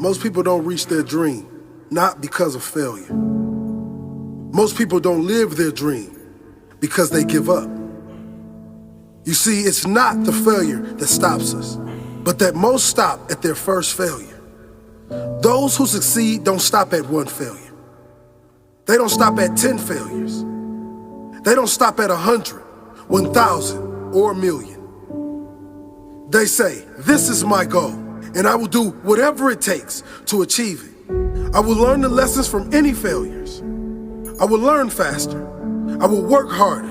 Most people don't reach their dream, not because of failure. Most people don't live their dream because they give up. You see, it's not the failure that stops us, but that most stop at their first failure. Those who succeed don't stop at one failure. They don't stop at 10 failures. They don't stop at 100, 1,000, or 1,000,000. They say, this is my goal, and I will do whatever it takes to achieve it. I will learn the lessons from any failures. I will learn faster. I will work harder.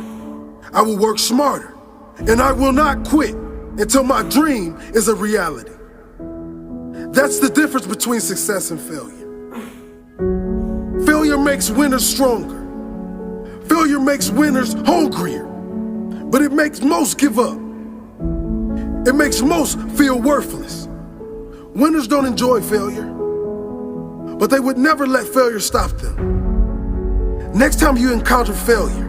I will work smarter. And I will not quit until my dream is a reality. That's the difference between success and failure. Failure makes winners stronger. Failure makes winners hungrier. But it makes most give up. It makes most feel worthless. Winners don't enjoy failure, but they would never let failure stop them. Next time you encounter failure,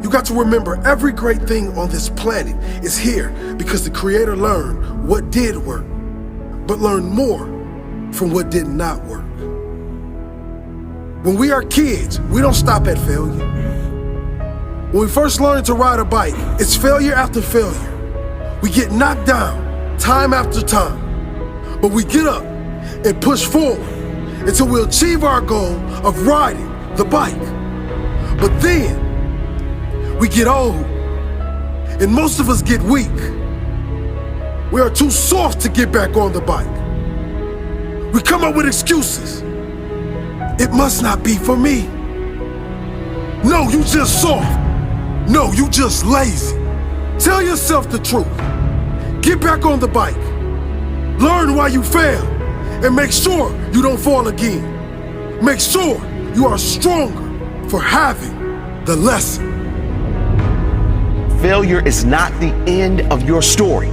you got to remember every great thing on this planet is here because the Creator learned what did work, but learned more from what did not work. When we are kids, we don't stop at failure. When we first learn to ride a bike, it's failure after failure. We get knocked down time after time, but we get up and push forward until we achieve our goal of riding the bike. But then we get old, and most of us get weak. We are too soft to get back on the bike. We come up with excuses. It must not be for me. No, you just soft. No, you just lazy. Tell yourself the truth. Get back on the bike. Learn why you failed, and make sure you don't fall again. Make sure you are stronger for having the lesson. Failure is not the end of your story.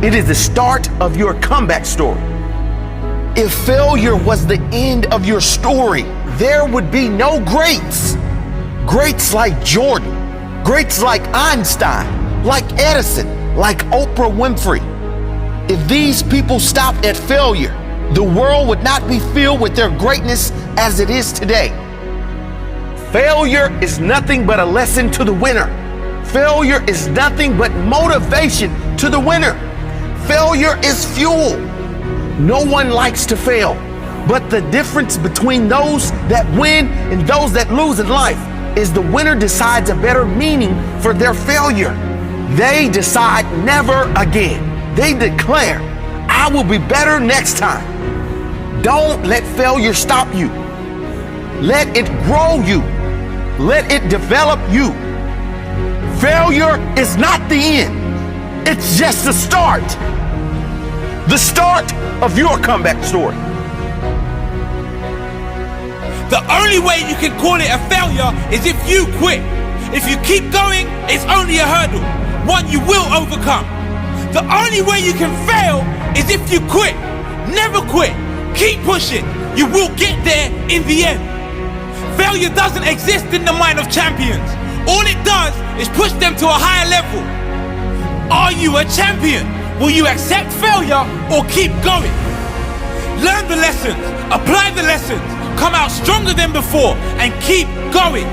It is the start of your comeback story. If failure was the end of your story, there would be no greats. Greats like Jordan, greats like Einstein, like Edison, like Oprah Winfrey. If these people stopped at failure, the world would not be filled with their greatness as it is today. Failure is nothing but a lesson to the winner. Failure is nothing but motivation to the winner. Failure is fuel. No one likes to fail, but the difference between those that win and those that lose in life is the winner decides a better meaning for their failure. They decide never again. They declare, I will be better next time. Don't let failure stop you. Let it grow you. Let it develop you. Failure is not the end. It's just the start. The start of your comeback story. The only way you can call it a failure is if you quit. If you keep going, it's only a hurdle, one you will overcome. The only way you can fail is if you quit. Never quit. Keep pushing. You will get there in the end. Failure doesn't exist in the mind of champions. All it does is push them to a higher level. Are you a champion? Will you accept failure or keep going? Learn the lessons, apply the lessons, come out stronger than before, and keep going.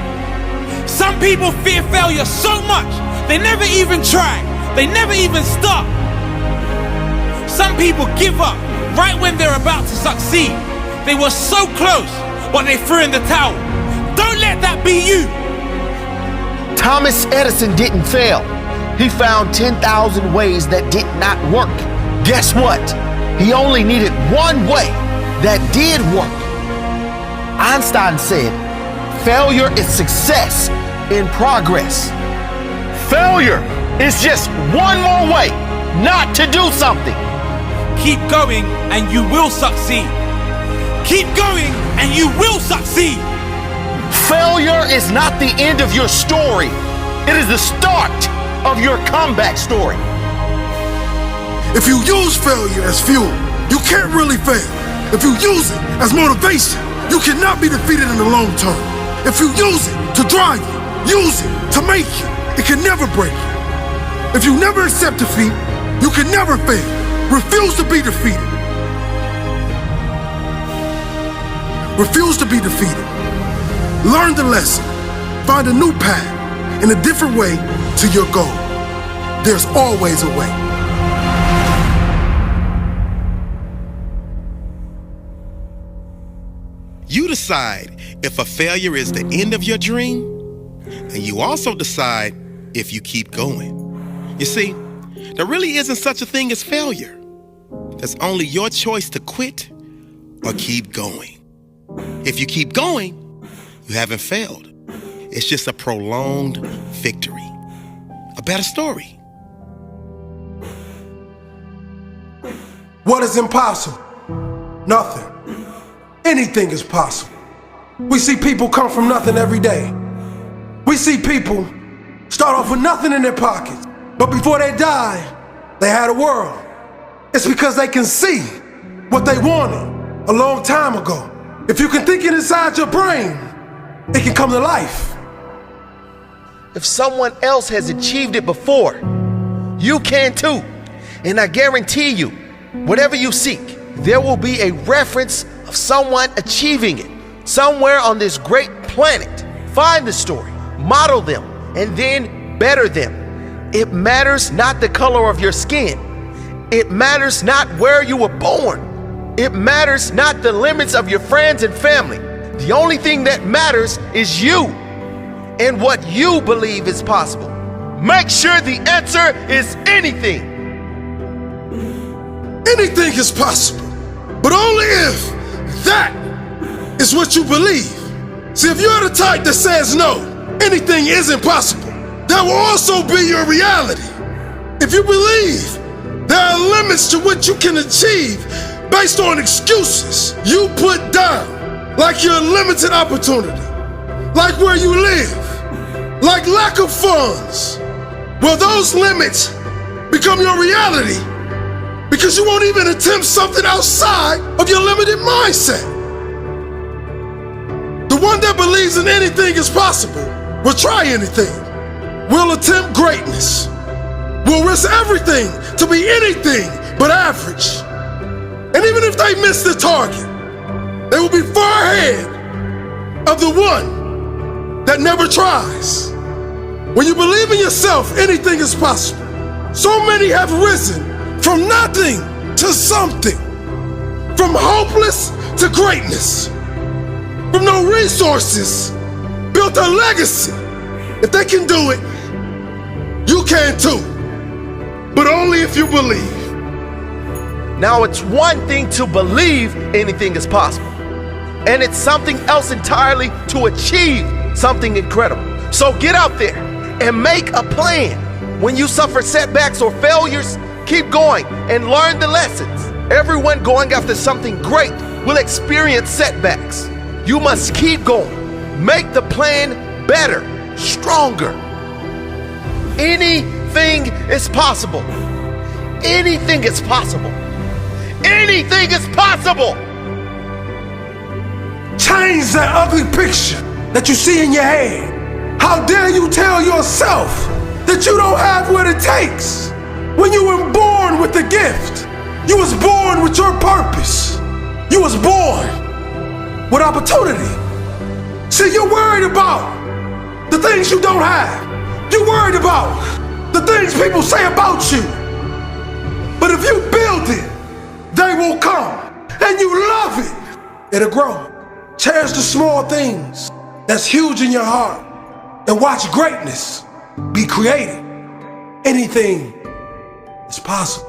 Some people fear failure so much, they never even try, they never even start. Some people give up right when they're about to succeed. They were so close, but they threw in the towel. Don't let that be you. Thomas Edison didn't fail. He found 10,000 ways that did not work. Guess what? He only needed one way that did work. Einstein said, failure is success in progress. Failure is just one more way not to do something. Keep going and you will succeed. Keep going and you will succeed. Failure is not the end of your story. It is the start of your comeback story. If you use failure as fuel, you can't really fail. If you use it as motivation, you cannot be defeated in the long term. If you use it to drive you, use it to make you, it can never break you. If you never accept defeat, you can never fail. Refuse to be defeated. Refuse to be defeated. Learn the lesson. Find a new path and a different way to your goal. There's always a way. You decide if a failure is the end of your dream, and you also decide if you keep going. You see, there really isn't such a thing as failure. There's only your choice to quit or keep going. If you keep going, you haven't failed. It's just a prolonged victory. A better story. What is impossible? Nothing. Anything is possible. We see people come from nothing every day. We see people start off with nothing in their pockets, but before they die, they had a world. It's because they can see what they wanted a long time ago. If you can think it inside your brain, it can come to life. If someone else has achieved it before, you can too. And I guarantee you, whatever you seek, there will be a reference of someone achieving it somewhere on this great planet. Find the story, model them, and then better them. It matters not the color of your skin. It matters not where you were born. It matters not the limits of your friends and family. The only thing that matters is you and what you believe is possible. Make sure the answer is anything. Anything is possible, but only if that is what you believe. See, if you're the type that says no, anything isn't possible, that will also be your reality. If you believe there are limits to what you can achieve based on excuses you put down, like your limited opportunity, like where you live, like lack of funds, well, those limits become your reality because you won't even attempt something outside of your limited mindset. The one that believes in anything is possible will try anything, will attempt greatness, will risk everything to be anything but average. And even if they miss the target, they will be far ahead of the one that never tries. When you believe in yourself, anything is possible. So many have risen from nothing to something, from hopeless to greatness, from no resources, built a legacy. If they can do it, you can too, but only if you believe. Now, it's one thing to believe anything is possible, and it's something else entirely to achieve something incredible. So get out there and make a plan. When you suffer setbacks or failures, keep going and learn the lessons. Everyone going after something great will experience setbacks. You must keep going. Make the plan better, stronger. Anything is possible. Anything is possible. Anything is possible. Change that ugly picture that you see in your head. How dare you tell yourself that you don't have what it takes when you were born with the gift. You was born with your purpose. You was born with opportunity. See, you're worried about the things you don't have. You're worried about the things people say about you. But if you build it, they will come. And you love it, it'll grow. Cherish the small things that's huge in your heart and watch greatness be created. Anything is possible.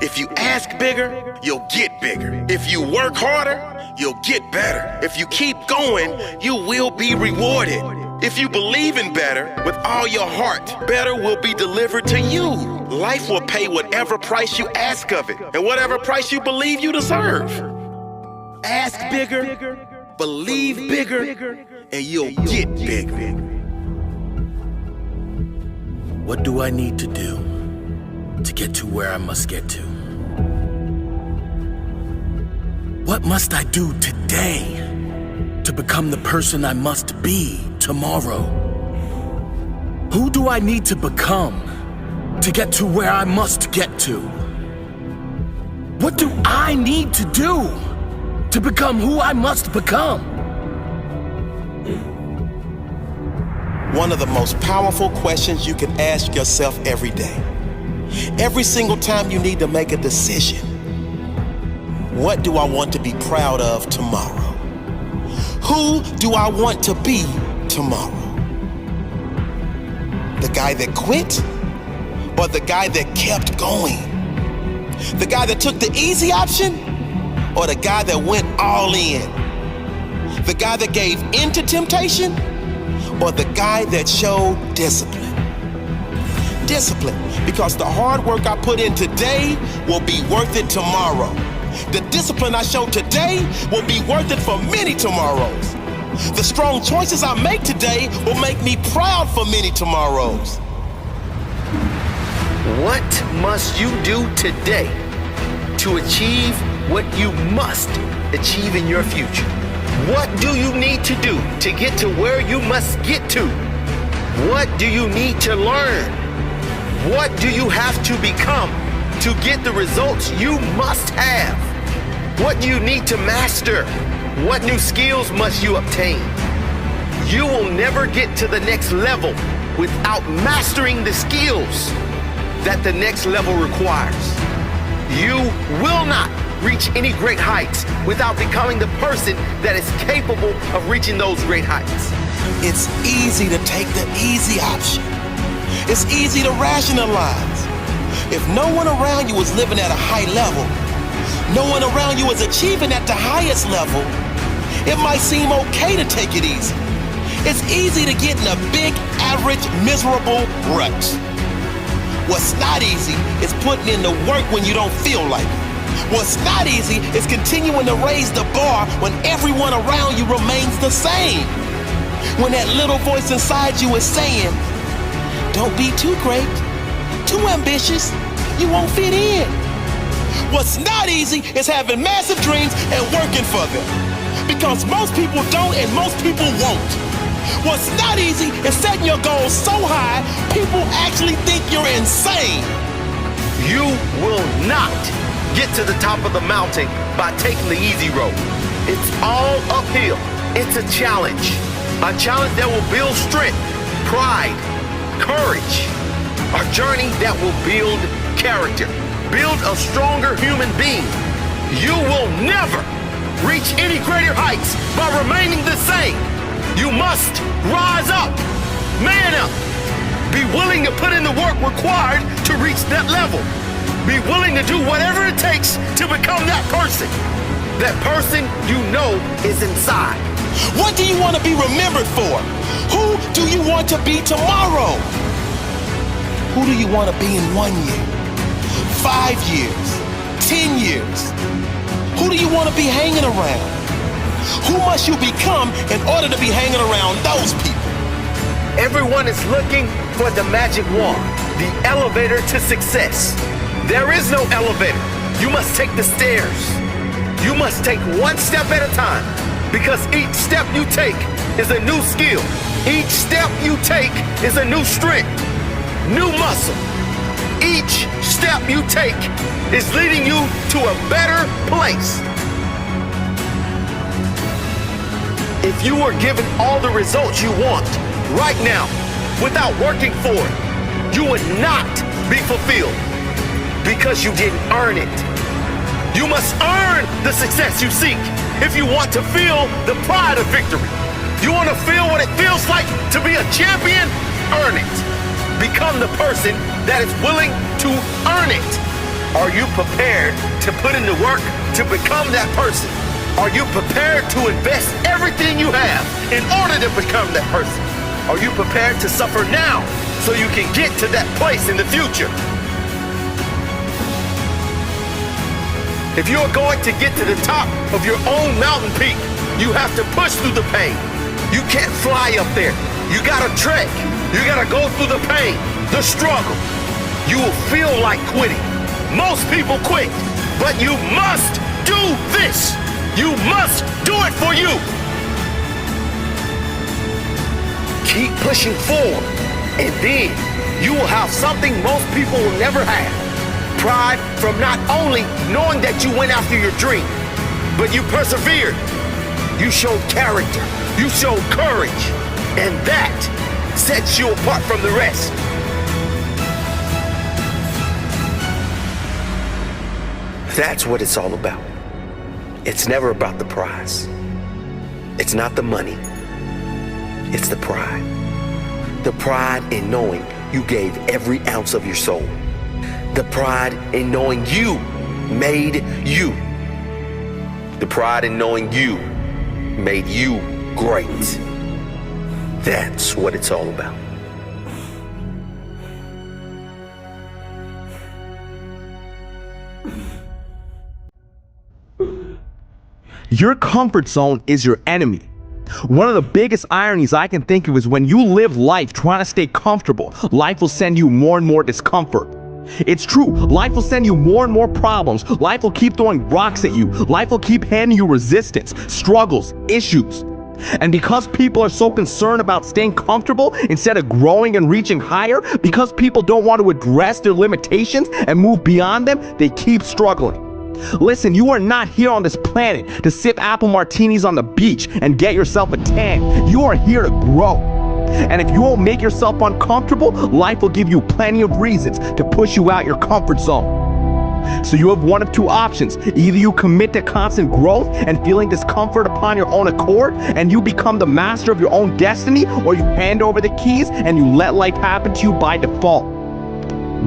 If you ask bigger, you'll get bigger. If you work harder, you'll get better. If you keep going, you will be rewarded. If you believe in better with all your heart, better will be delivered to you. Life will pay whatever price you ask of it and whatever price you believe you deserve. Ask bigger, believe bigger, and you'll get bigger. What do I need to do to get to where I must get to? What must I do today to become the person I must be tomorrow? Who do I need to become to get to where I must get to? What do I need to do to become who I must become? One of the most powerful questions you can ask yourself every day. Every single time you need to make a decision. What do I want to be proud of tomorrow? Who do I want to be tomorrow? The guy that quit or the guy that kept going? The guy that took the easy option or the guy that went all in? The guy that gave in to temptation or the guy that showed discipline? Discipline, because the hard work I put in today will be worth it tomorrow. The discipline I show today will be worth it for many tomorrows. The strong choices I make today will make me proud for many tomorrows. What must you do today to achieve what you must achieve in your future? What do you need to do to get to where you must get to? What do you need to learn? What do you have to become to get the results you must have? What do you need to master? What new skills must you obtain? You will never get to the next level without mastering the skills that the next level requires. You will not reach any great heights without becoming the person that is capable of reaching those great heights. It's easy to take the easy option. It's easy to rationalize. If no one around you is living at a high level, no one around you is achieving at the highest level, it might seem okay to take it easy. It's easy to get in a big, average, miserable rut. What's not easy is putting in the work when you don't feel like it. What's not easy is continuing to raise the bar when everyone around you remains the same. When that little voice inside you is saying, don't be too great, too ambitious, you won't fit in. What's not easy is having massive dreams and working for them. Because most people don't and most people won't. What's not easy is setting your goals so high, people actually think you're insane. You will not get to the top of the mountain by taking the easy road. It's all uphill. It's a challenge that will build strength, pride, courage, a journey that will build character, build a stronger human being. You will never reach any greater heights by remaining the same. You must rise up, man up, be willing to put in the work required to reach that level. Be willing to do whatever it takes to become that person you know is inside. What do you want to be remembered for? Who do you want to be tomorrow? Who do you want to be in 1 year, 5 years, 10 years? Who do you want to be hanging around? Who must you become in order to be hanging around those people? Everyone is looking for the magic wand, the elevator to success. There is no elevator. You must take the stairs. You must take one step at a time, because each step you take is a new skill. Each step you take is a new strength, new muscle. Each step you take is leading you to a better place. If you were given all the results you want right now without working for it, you would not be fulfilled because you didn't earn it. You must earn the success you seek if you want to feel the pride of victory. You want to feel what it feels like to be a champion? Earn it. Become the person that is willing to earn it. Are you prepared to put in the work to become that person? Are you prepared to invest everything you have in order to become that person? Are you prepared to suffer now so you can get to that place in the future? If you're going to get to the top of your own mountain peak, you have to push through the pain. You can't fly up there. You gotta trek. You gotta go through the pain, the struggle. You will feel like quitting. Most people quit, but you must do this. You must do it for you. Keep pushing forward, and then you will have something most people will never have. Pride from not only knowing that you went after your dream, but you persevered. You showed character. You showed courage. And that sets you apart from the rest. That's what it's all about. It's never about the prize. It's not the money. It's the pride. The pride in knowing you gave every ounce of your soul. The pride in knowing you made you. The pride in knowing you made you great. That's what it's all about. Your comfort zone is your enemy. One of the biggest ironies I can think of is when you live life trying to stay comfortable, life will send you more and more discomfort. It's true, life will send you more and more problems. Life will keep throwing rocks at you. Life will keep handing you resistance, struggles, issues. And because people are so concerned about staying comfortable instead of growing and reaching higher, because people don't want to address their limitations and move beyond them, they keep struggling. Listen, you are not here on this planet to sip apple martinis on the beach and get yourself a tan. You are here to grow. And if you won't make yourself uncomfortable, life will give you plenty of reasons to push you out your comfort zone. So you have one of two options. Either you commit to constant growth and feeling discomfort upon your own accord, and you become the master of your own destiny, or you hand over the keys and you let life happen to you by default.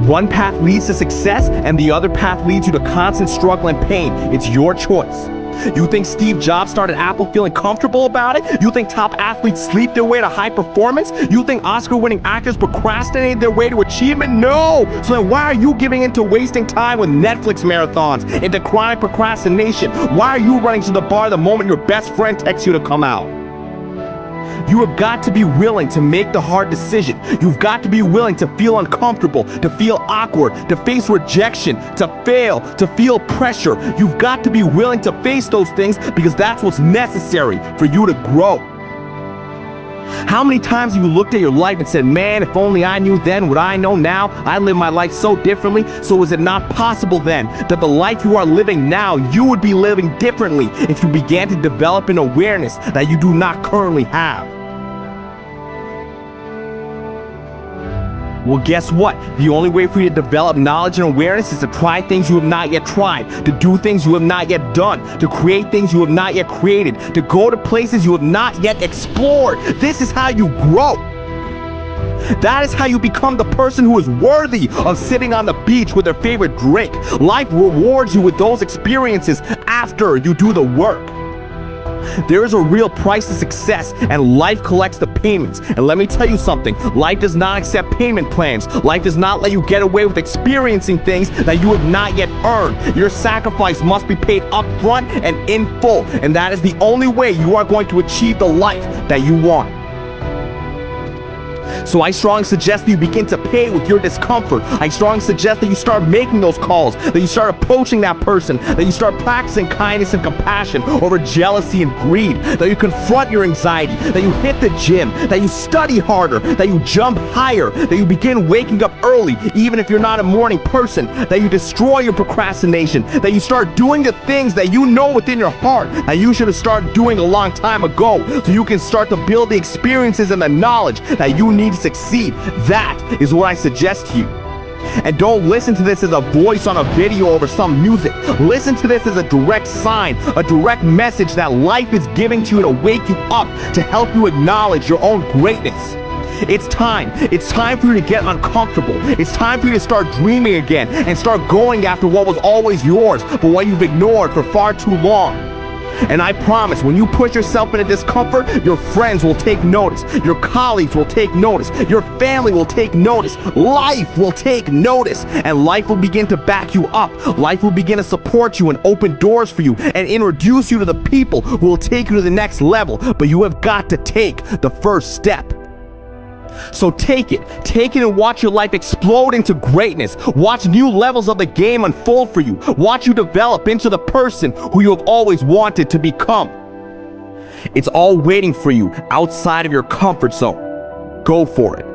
One path leads to success and the other path leads you to constant struggle and pain. It's your choice. You think Steve Jobs started Apple feeling comfortable about it? You think top athletes sleep their way to high performance? You think Oscar-winning actors procrastinate their way to achievement? No! So then why are you giving into wasting time with Netflix marathons, into chronic procrastination? Why are you running to the bar the moment your best friend texts you to come out? You have got to be willing to make the hard decision. You've got to be willing to feel uncomfortable, to feel awkward, to face rejection, to fail, to feel pressure. You've got to be willing to face those things because that's what's necessary for you to grow. How many times have you looked at your life and said, man, if only I knew then what I know now, I live my life so differently. So is it not possible then that the life you are living now, you would be living differently if you began to develop an awareness that you do not currently have? Well, guess what? The only way for you to develop knowledge and awareness is to try things you have not yet tried, to do things you have not yet done, to create things you have not yet created, to go to places you have not yet explored. This is how you grow. That is how you become the person who is worthy of sitting on the beach with their favorite drink. Life rewards you with those experiences after you do the work. There is a real price to success, and life collects the payments. And let me tell you something, life does not accept payment plans. Life does not let you get away with experiencing things that you have not yet earned. Your sacrifice must be paid up front and in full, and that is the only way you are going to achieve the life that you want. So I strongly suggest that you begin to pay with your discomfort. I strongly suggest that you start making those calls, that you start approaching that person, that you start practicing kindness and compassion over jealousy and greed, that you confront your anxiety, that you hit the gym, that you study harder, that you jump higher, that you begin waking up early, even if you're not a morning person, that you destroy your procrastination, that you start doing the things that you know within your heart that you should have started doing a long time ago, so you can start to build the experiences and the knowledge that you need to succeed. That is what I suggest to you. And don't listen to this as a voice on a video over some music. Listen to this as a direct sign, a direct message that life is giving to you to wake you up, to help you acknowledge your own greatness. It's time. It's time for you to get uncomfortable. It's time for you to start dreaming again and start going after what was always yours, but what you've ignored for far too long. And I promise, when you push yourself into discomfort, your friends will take notice, your colleagues will take notice, your family will take notice, life will take notice, and life will begin to back you up. Life will begin to support you and open doors for you and introduce you to the people who will take you to the next level. But you have got to take the first step. So take it and watch your life explode into greatness. Watch new levels of the game unfold for you. Watch you develop into the person who you have always wanted to become. It's all waiting for you outside of your comfort zone. Go for it.